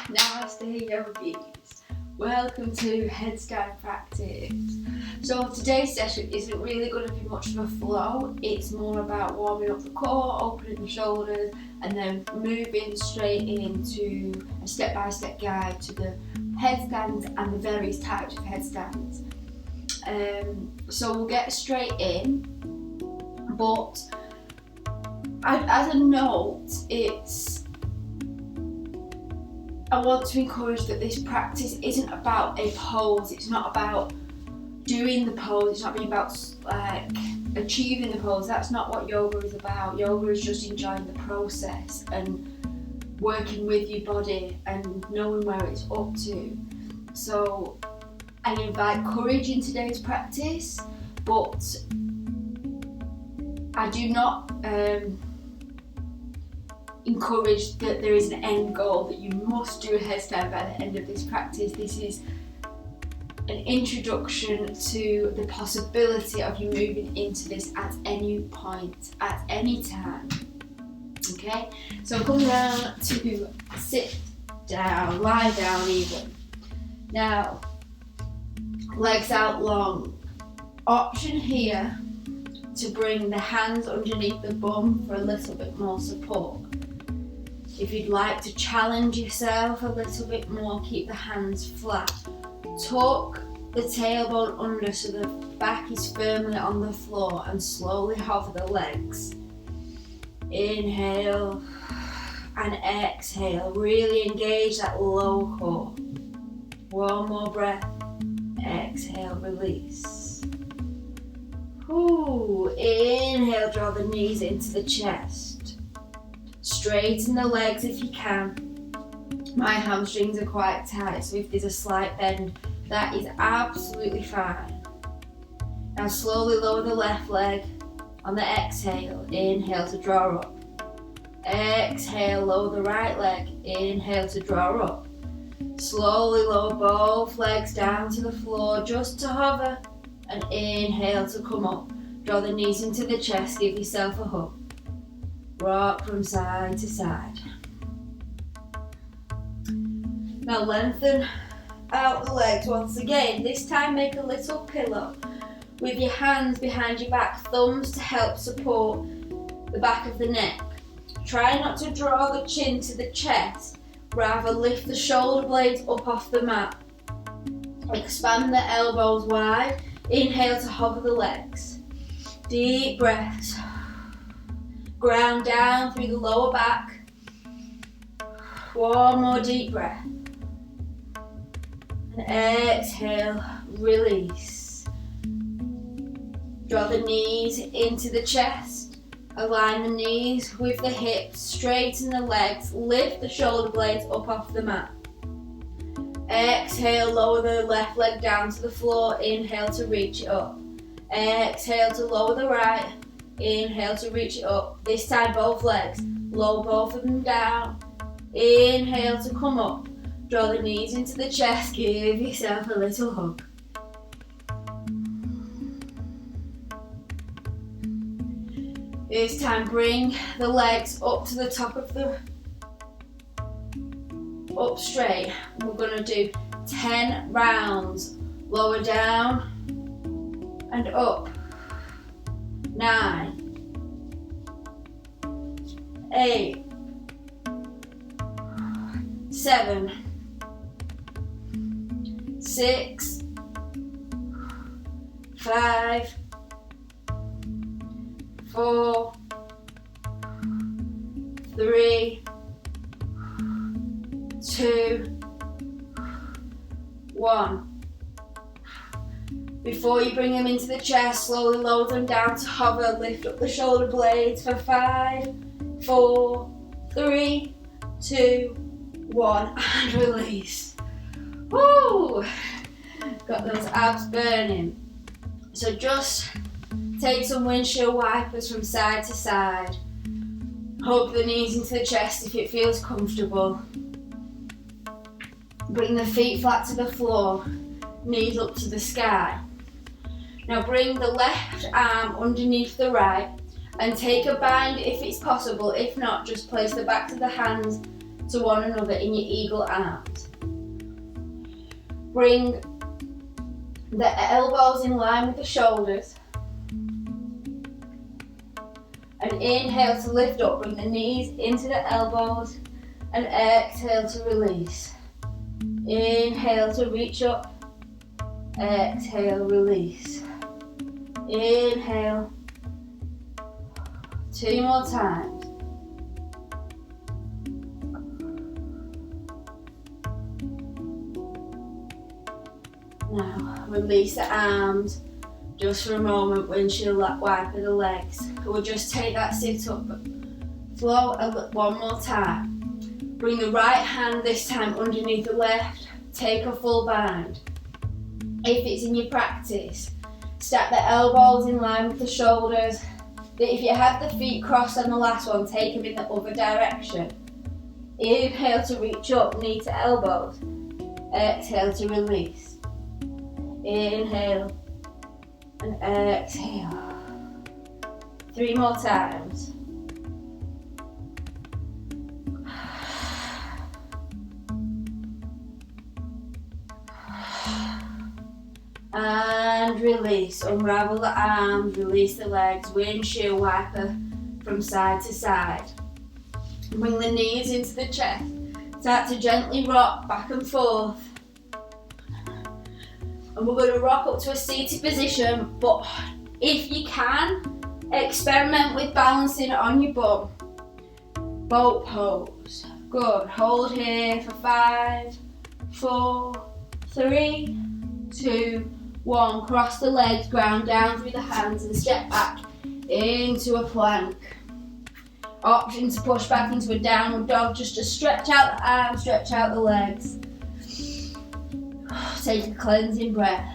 Namaste yogis, welcome to Headstand practice. So today's session isn't really going to be much of a flow, it's more about warming up the core, opening the shoulders and then moving straight into a step-by-step guide to the headstands and the various types of headstands. So we'll get straight in, but as a note, I want to encourage that this practice isn't about a pose, it's not about doing the pose, it's not being about achieving the pose. That's not what yoga is about. Yoga is just enjoying the process and working with your body and knowing where it's up to. So I invite courage in today's practice, but I do not encourage that there is an end goal, that you must do a headstand by the end of this practice. This is an introduction to the possibility of you moving into this at any point, at any time. Okay, so come down to sit down, lie down even. Now, legs out long. Option here to bring the hands underneath the bum for a little bit more support. If you'd like to challenge yourself a little bit more, keep the hands flat. Tuck the tailbone under so the back is firmly on the floor and slowly hover the legs. Inhale and exhale. Really engage that lower core. One more breath. Exhale, release. Inhale, draw the knees into the chest. Straighten the legs if you can. My hamstrings are quite tight, so if there's a slight bend, that is absolutely fine. Now slowly lower the left leg on the exhale. Inhale to draw up. Exhale, lower the right leg. Inhale to draw up. Slowly lower both legs down to the floor just to hover. And inhale to come up. Draw the knees into the chest, give yourself a hug. Rock from side to side. Now lengthen out the legs once again. This time make a little pillow with your hands behind your back, thumbs to help support the back of the neck. Try not to draw the chin to the chest, rather lift the shoulder blades up off the mat. Expand the elbows wide. Inhale to hover the legs. Deep breaths. Ground down through the lower back. One more deep breath. And exhale, release. Draw the knees into the chest. Align the knees with the hips. Straighten the legs. Lift the shoulder blades up off the mat. Exhale, lower the left leg down to the floor. Inhale to reach it up. Exhale to lower the right. Inhale to reach it up. This time both legs. Lower both of them down. Inhale to come up. Draw the knees into the chest. Give yourself a little hug. This time bring the legs up to the top of the up straight. We're going to do 10 rounds. Lower down and up. 9, 8, 7, 6, 5, 4, 3, 2, 1. Before you bring them into the chest, slowly lower them down to hover. Lift up the shoulder blades for 5, 4, 3, 2, 1, and release. Woo! Got those abs burning. So just take some windshield wipers from side to side. Hug the knees into the chest if it feels comfortable. Bring the feet flat to the floor, knees up to the sky. Now bring the left arm underneath the right and take a bind if it's possible. If not, just place the backs of the hands to one another in your eagle arms. Bring the elbows in line with the shoulders. And inhale to lift up, bring the knees into the elbows, and exhale to release. Inhale to reach up, exhale, release. Inhale, 2 more times. Now, release the arms just for a moment, windshield wiper the legs. We'll just take that sit up, flow one more time. Bring the right hand this time underneath the left, take a full bind. If it's in your practice, stack the elbows in line with the shoulders. If you have the feet crossed on the last one, take them in the other direction. Inhale to reach up, knee to elbows. Exhale to release. Inhale and exhale. 3 more times. And release. Unravel the arms, release the legs, windshield wiper from side to side. Bring the knees into the chest. Start to gently rock back and forth. And we're going to rock up to a seated position, but if you can, experiment with balancing on your bum. Boat pose. Good. Hold here for 5, 4, 3, 2, 1. Cross the legs, ground down through the hands and step back into a plank. Option to push back into a downward dog, just to stretch out the arms, stretch out the legs. Take a cleansing breath.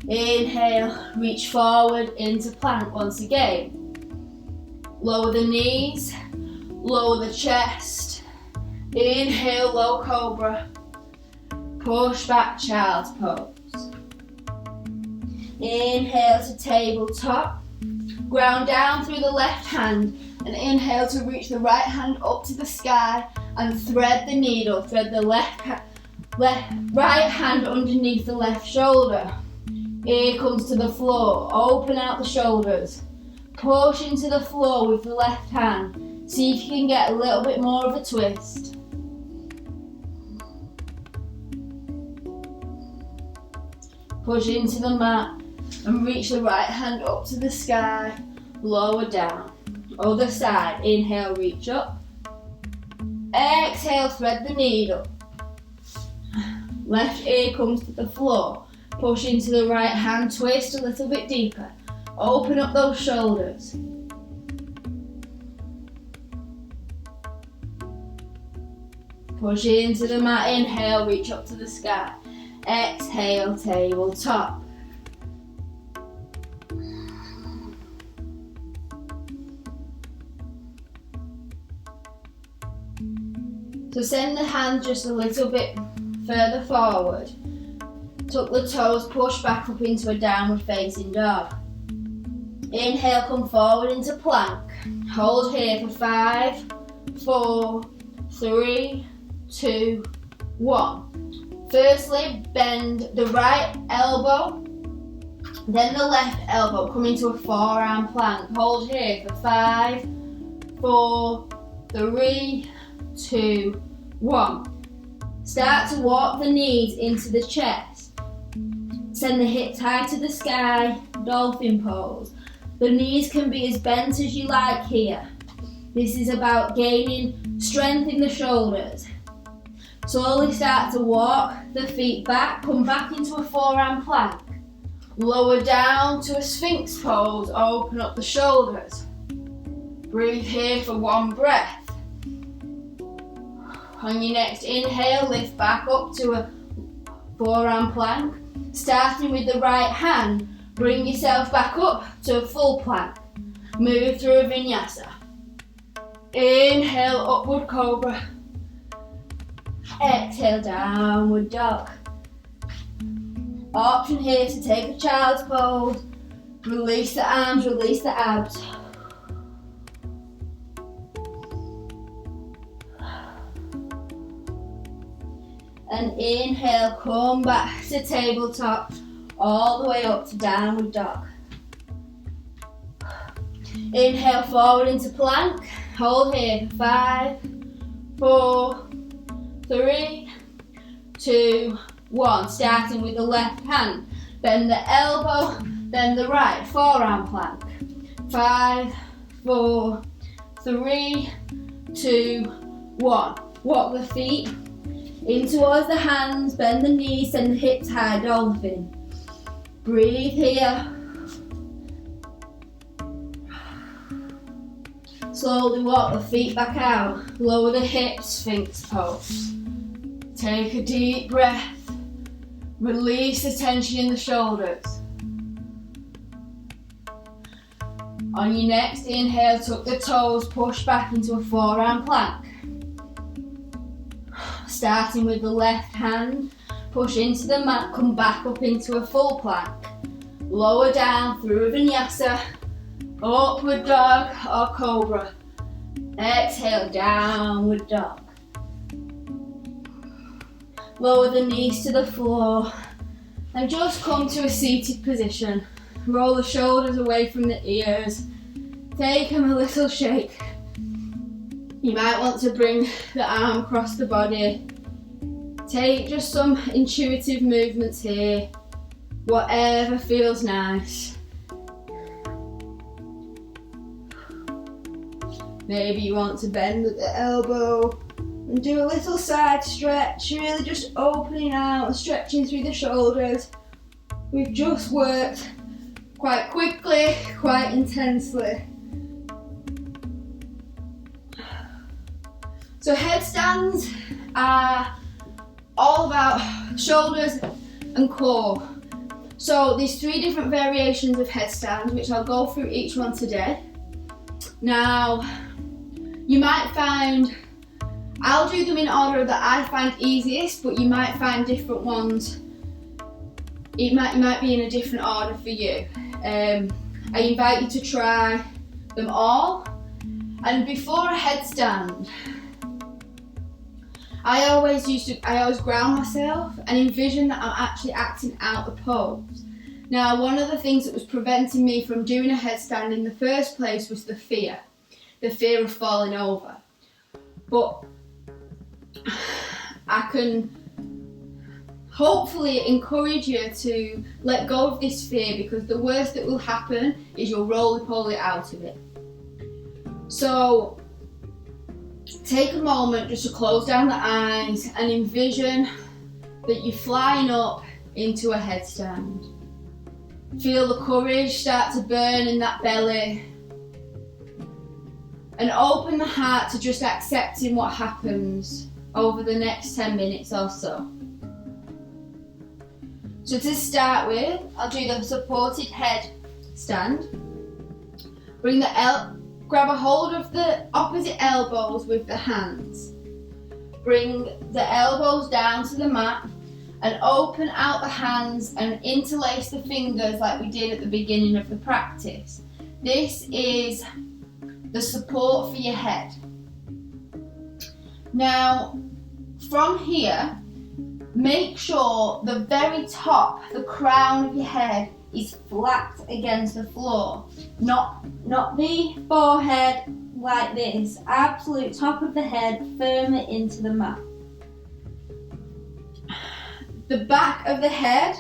Inhale, reach forward into plank once again. Lower the knees, lower the chest. Inhale, low cobra. Push back, child's pose. Inhale to tabletop. Ground down through the left hand and inhale to reach the right hand up to the sky and thread the needle. Thread the right hand underneath the left shoulder. Ear comes to the floor. Open out the shoulders. Push into the floor with the left hand. See if you can get a little bit more of a twist. Push into the mat and reach the right hand up to the sky, lower down. Other side, inhale, reach up. Exhale, thread the needle. Left ear comes to the floor. Push into the right hand, twist a little bit deeper. Open up those shoulders. Push into the mat, inhale, reach up to the sky. Exhale, tabletop. So send the hand just a little bit further forward. Tuck the toes, push back up into a downward facing dog. Inhale, come forward into plank. Hold here for 5, 4, 3, 2, 1. Firstly, bend the right elbow, then the left elbow. Come into a forearm plank. Hold here for 5, 4, 3, 2, 1. Start to walk the knees into the chest. Send the hips high to the sky, dolphin pose. The knees can be as bent as you like here. This is about gaining strength in the shoulders. Slowly start to walk the feet back, come back into a forearm plank. Lower down to a sphinx pose, open up the shoulders. Breathe here for 1 breath. On your next inhale, lift back up to a forearm plank. Starting with the right hand, bring yourself back up to a full plank. Move through a vinyasa. Inhale, upward cobra. Exhale, downward dog. Option here to take a child's pose. Release the arms, release the abs. And inhale, come back to tabletop, all the way up to downward dog. Inhale forward into plank, hold here, 5, 4, 3, 2, 1. Starting with the left hand, bend the elbow, then the right, forearm plank. 5, 4, 3, 2, 1. Walk the feet in towards the hands, bend the knees, send the hips high, dolphin. Breathe here. Slowly walk the feet back out, lower the hips, Sphinx pose. Take a deep breath, release the tension in the shoulders. On your next inhale, tuck the toes, push back into a forearm plank. Starting with the left hand, push into the mat, come back up into a full plank. Lower down through a vinyasa, upward dog or cobra. Exhale, downward dog. Lower the knees to the floor and just come to a seated position. Roll the shoulders away from the ears. Take them a little shake. You might want to bring the arm across the body. Take just some intuitive movements here. Whatever feels nice. Maybe you want to bend at the elbow and do a little side stretch, really just opening out and stretching through the shoulders. We've just worked quite quickly, quite intensely. So headstands are all about shoulders and core. So there's 3 different variations of headstands, which I'll go through each one today. Now, you might find, I'll do them in order that I find easiest, but you might find different ones. It might be in a different order for you. I invite you to try them all. And before a headstand, I always ground myself and envision that I'm actually acting out the pose. Now, one of the things that was preventing me from doing a headstand in the first place was the fear of falling over. But I can hopefully encourage you to let go of this fear, because the worst that will happen is you'll roly-poly out of it. So take a moment just to close down the eyes and envision that you're flying up into a headstand. Feel the courage start to burn in that belly, and open the heart to just accepting what happens over the next 10 minutes or so. So to start with, I'll do the supported headstand. Grab a hold of the opposite elbows with the hands. Bring the elbows down to the mat and open out the hands and interlace the fingers like we did at the beginning of the practice. This is the support for your head. Now, from here, make sure the very top, the crown of your head, is flat against the floor. Not the forehead like this. Absolute top of the head firmly into the mat. The back of the head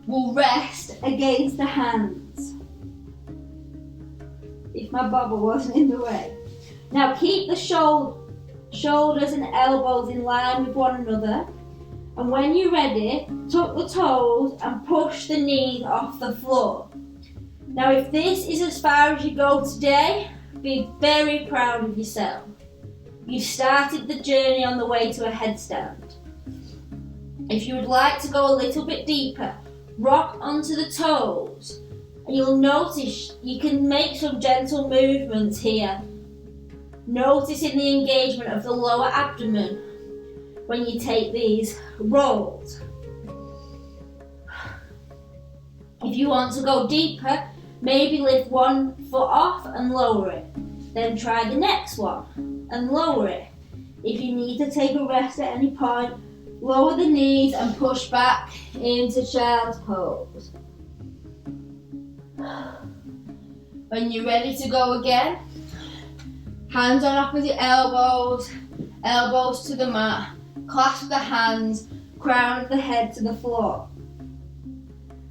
will rest against the hands, if my bobble wasn't in the way. Now keep the shoulders and elbows in line with one another, and when you're ready, tuck the toes and push the knees off the floor. Now if this is as far as you go today, be very proud of yourself. You've started the journey on the way to a headstand. If you would like to go a little bit deeper, rock onto the toes, and you'll notice you can make some gentle movements here. Noticing the engagement of the lower abdomen when you take these rolls. If you want to go deeper, maybe lift one foot off and lower it. Then try the next one and lower it. If you need to take a rest at any point, Lower the knees and push back into child's pose. When you're ready to go again, hands on opposite elbows, elbows to the mat, clasp the hands, crown of the head to the floor.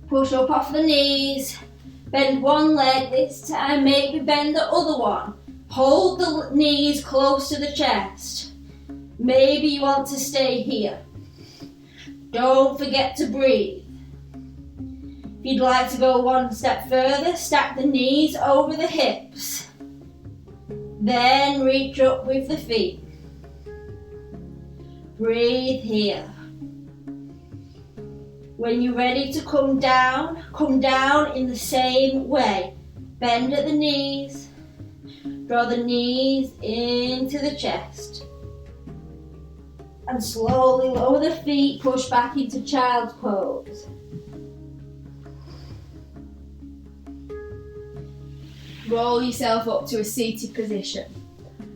Push up off the knees, bend one leg this time, maybe bend the other one. Hold the knees close to the chest. Maybe you want to stay here. Don't forget to breathe. If you'd like to go one step further, stack the knees over the hips. Then reach up with the feet. Breathe here. When you're ready to come down in the same way. Bend at the knees. Draw the knees into the chest. And slowly lower the feet, push back into child's pose. Roll yourself up to a seated position.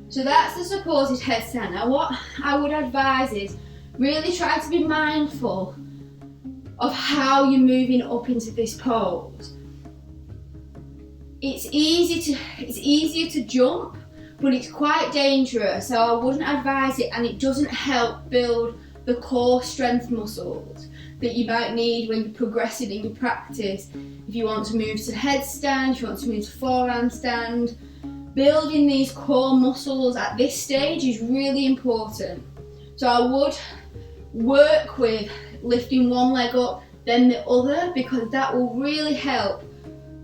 So that's the supported headstand. Now what I would advise is really try to be mindful of how you're moving up into this pose. It's easier to jump, but it's quite dangerous, so I wouldn't advise it, and it doesn't help build the core strength muscles that you might need when you're progressing in your practice. If you want to move to headstand, if you want to move to forehand stand, building these core muscles at this stage is really important. So I would work with lifting one leg up, then the other, because that will really help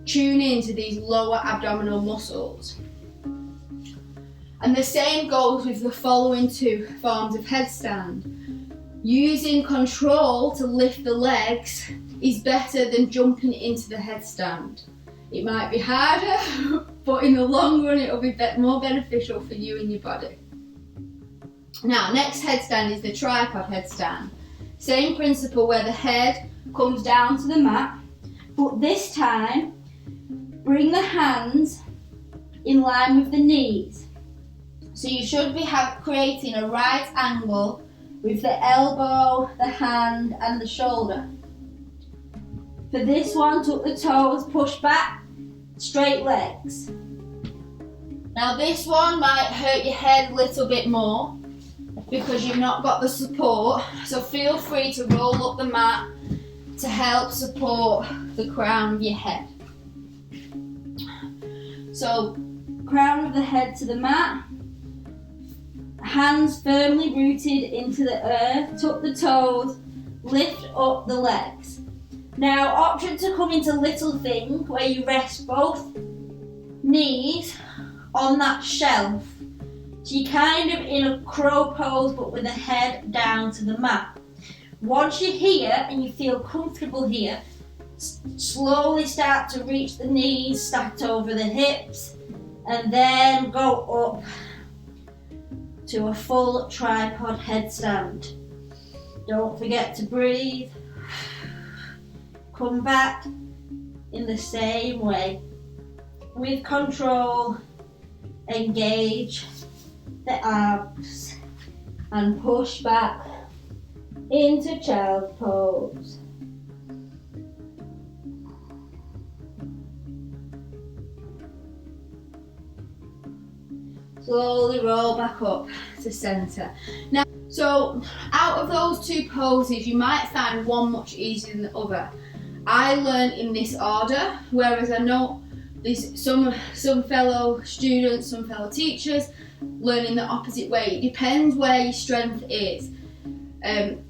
tune into these lower abdominal muscles. And the same goes with the following two forms of headstand. Using control to lift the legs is better than jumping into the headstand. It might be harder, but in the long run it will be more beneficial for you and your body. Now, next headstand is the tripod headstand. Same principle, where the head comes down to the mat, but this time bring the hands in line with the knees. So you should be creating a right angle with the elbow, the hand and the shoulder. For this one, tuck the toes, push back, straight legs. Now this one might hurt your head a little bit more because you've not got the support, so feel free to roll up the mat to help support the crown of your head. So crown of the head to the mat, hands firmly rooted into the earth, tuck the toes, lift up the legs. Now, option to come into little thing where you rest both knees on that shelf. So you're kind of in a crow pose but with the head down to the mat. Once you're here and you feel comfortable here, slowly start to reach the knees stacked over the hips and then go up to a full tripod headstand. Don't forget to breathe. Come back in the same way. With control, engage the abs and push back into child's pose. Slowly roll back up to centre. Now, so out of those two poses, you might find one much easier than the other. I learned in this order, whereas I know some fellow students, some fellow teachers learn in the opposite way. It depends where your strength is.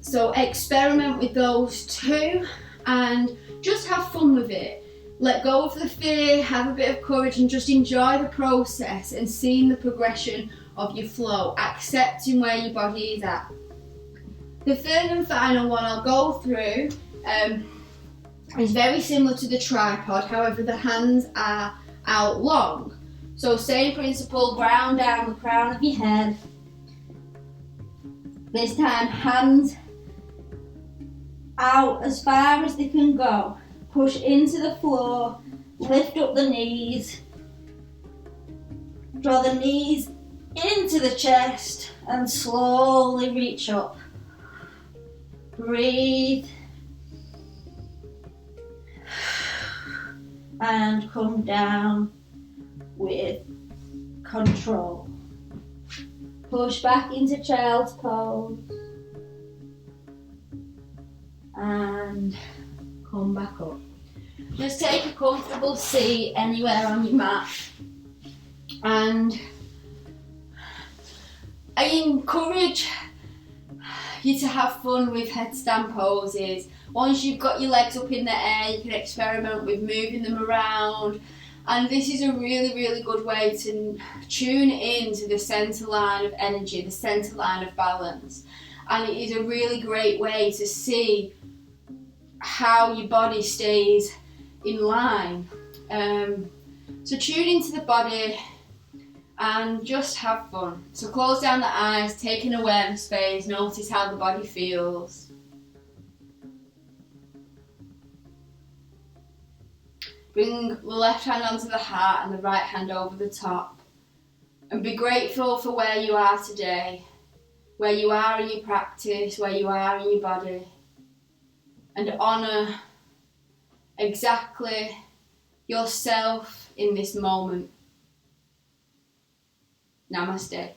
So experiment with those two and just have fun with it. Let go of the fear, have a bit of courage and just enjoy the process and seeing the progression of your flow, accepting where your body is at. The third and final one I'll go through is very similar to the tripod, however the hands are out long. So same principle, ground down the crown of your head. This time hands out as far as they can go. Push into the floor, lift up the knees, draw the knees into the chest and slowly reach up. Breathe. And come down with control. Push back into child's pose. And come back up. Just take a comfortable seat anywhere on your mat. And I encourage you to have fun with headstand poses. Once you've got your legs up in the air, you can experiment with moving them around. And this is a really, really good way to tune into the centre line of energy, the centre line of balance. And it is a really great way to see how your body stays in line. So tune into the body and just have fun. So close down the eyes, take an awareness phase, notice how the body feels. Bring the left hand onto the heart and the right hand over the top. And be grateful for where you are today, where you are in your practice, where you are in your body. And honour exactly yourself in this moment. Namaste.